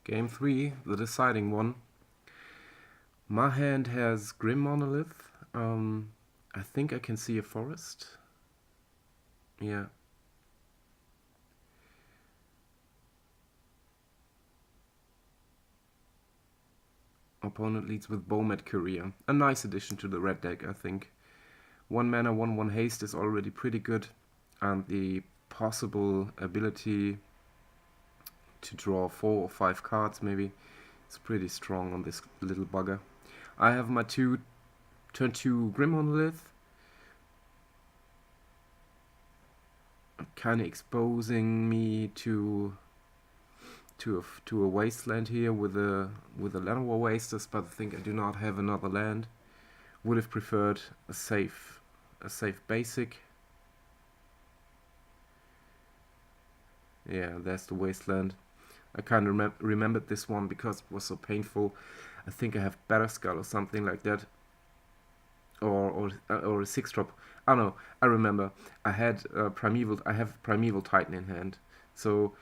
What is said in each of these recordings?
Game 3, the deciding one. My hand has Grim Monolith. I think I can see a forest. Yeah. Opponent leads with Bowmat Courier. A nice addition to the red deck, I think. 1 mana, 1/1 haste is already pretty good. And the possible ability to draw 4 or 5 cards maybe is pretty strong on this little bugger. I have my turn 2 Grim Monolith. Kind of exposing me to a wasteland here with a Llanowar Wasters, but I think I do not have another land. Would have preferred a safe basic. Yeah, there's the wasteland. I kind of remembered this one because it was so painful. I think I have Batterskull or something like that, or a 6-drop. I don't know. I remember I had Primeval. I have Primeval Titan in hand, so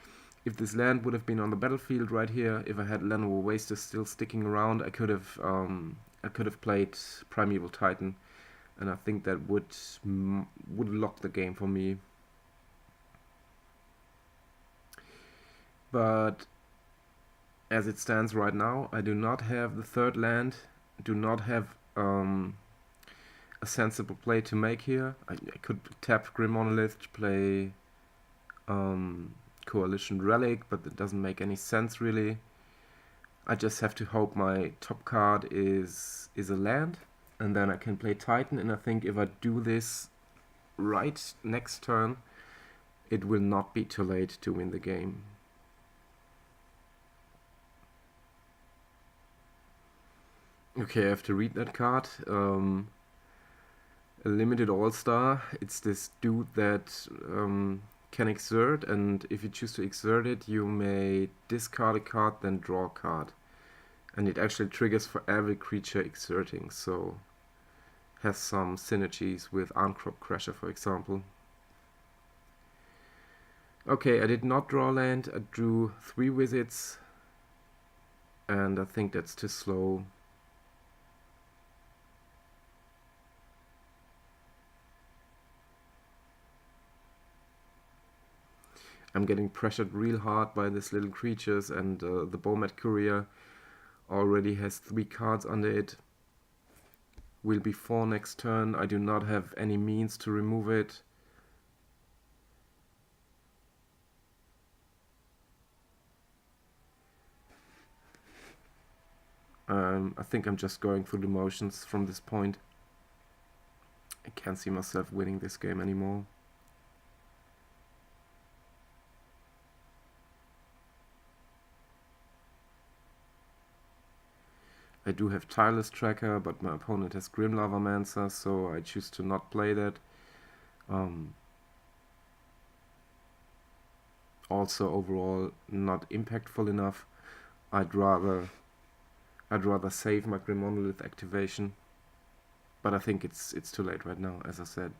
if this land would have been on the battlefield right here, if I had Llanowar Wasters still sticking around, I could have played Primeval Titan, and I think that would lock the game for me. But as it stands right now, I do not have the third land, do not have a sensible play to make here. I could tap Grim Monolith to play Coalition Relic, but that doesn't make any sense really. I just have to hope my top card is a land, and then I can play Titan, and I think if I do this right next turn, it will not be too late to win the game. Okay, I have to read that card. A limited all-star. It's this dude that can exert, and if you choose to exert it, you may discard a card, then draw a card. And it actually triggers for every creature exerting, so has some synergies with Armcrop Crusher, for example. Okay, I did not draw land. I drew 3 wizards, and I think that's too slow. I'm getting pressured real hard by these little creatures, and the Bowmat Courier already has 3 cards under it. Will be 4 next turn. I do not have any means to remove it. I think I'm just going through the motions from this point. I can't see myself winning this game anymore. I do have Tireless Tracker, but my opponent has Grim Lavamancer, so I choose to not play that. Also overall not impactful enough. I'd rather save my Grim Monolith activation, but I think it's too late right now, as I said.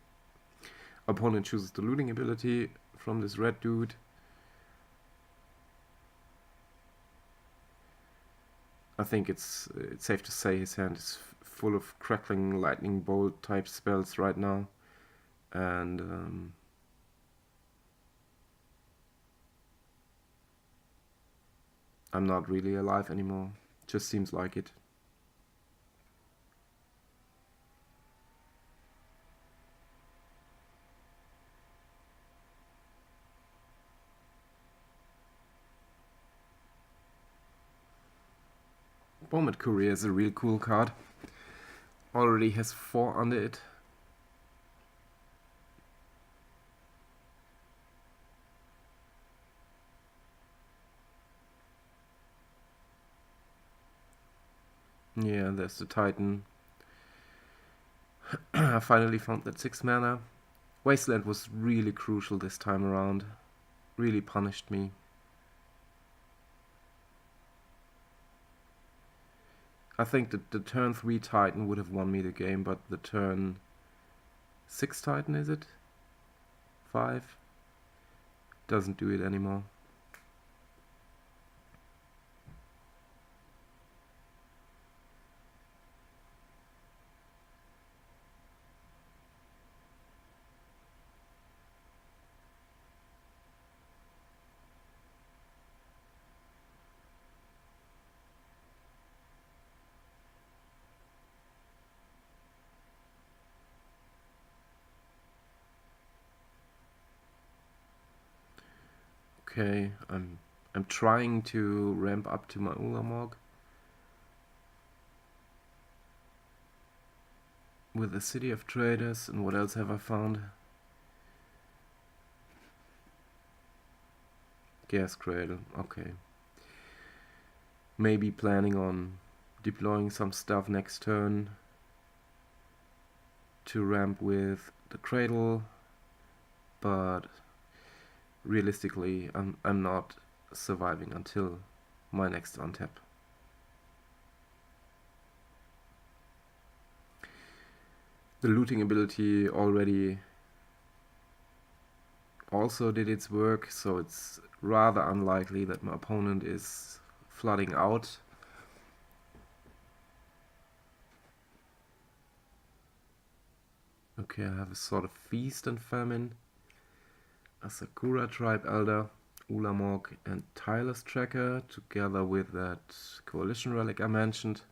Opponent chooses the looting ability from this red dude. I think it's safe to say his hand is full of crackling lightning bolt type spells right now, and I'm not really alive anymore. Just seems like it. Bowmat Courier is a real cool card. Already has 4 under it. Yeah, there's the Titan. I finally found that 6 mana. Wasteland was really crucial this time around. Really punished me. I think that the turn 3 Titan would have won me the game, but the turn 6 Titan, is it? 5? Doesn't do it anymore. Okay, I'm trying to ramp up to my Ulamog with the City of Traders. And what else have I found? Gas Cradle, okay. Maybe planning on deploying some stuff next turn to ramp with the Cradle, but realistically I'm not surviving until my next untap. The looting ability already also did its work, so it's rather unlikely that my opponent is flooding out. Okay, I have a sort of Feast and Famine, a Sakura Tribe Elder, Ulamog and Tireless Tracker, together with that Coalition Relic I mentioned.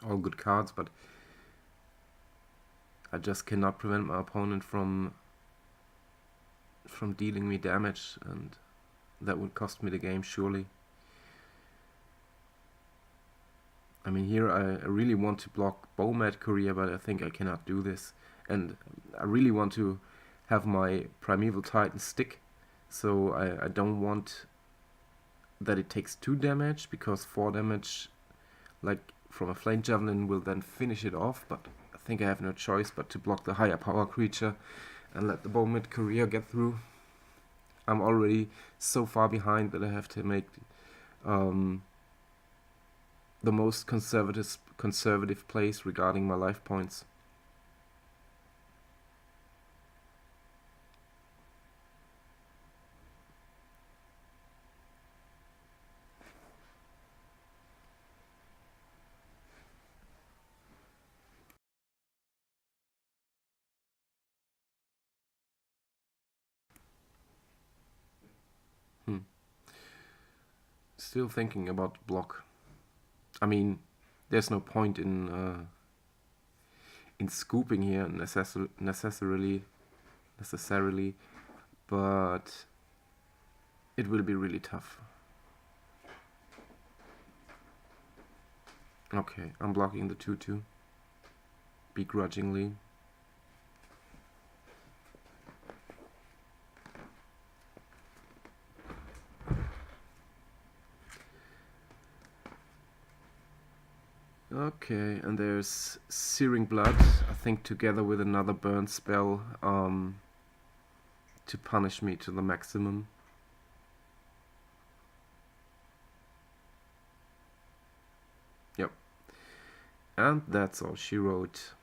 All good cards, but I just cannot prevent my opponent from dealing me damage, and that would cost me the game surely. I mean, here I really want to block Bowmat Courier, but I think I cannot do this. And I really want to have my Primeval Titan stick, so I don't want that it takes 2 damage, because 4 damage, like from a Flame Javelin, will then finish it off, but I think I have no choice but to block the higher power creature and let the Bowmat Courier get through. I'm already so far behind that I have to make the most conservative plays regarding my life points. Still thinking about block. I mean, there's no point in scooping here necessarily, but it will be really tough. Okay, I'm blocking the 2/2 begrudgingly. Okay, and there's Searing Blood, I think together with another burn spell to punish me to the maximum. Yep. And that's all she wrote.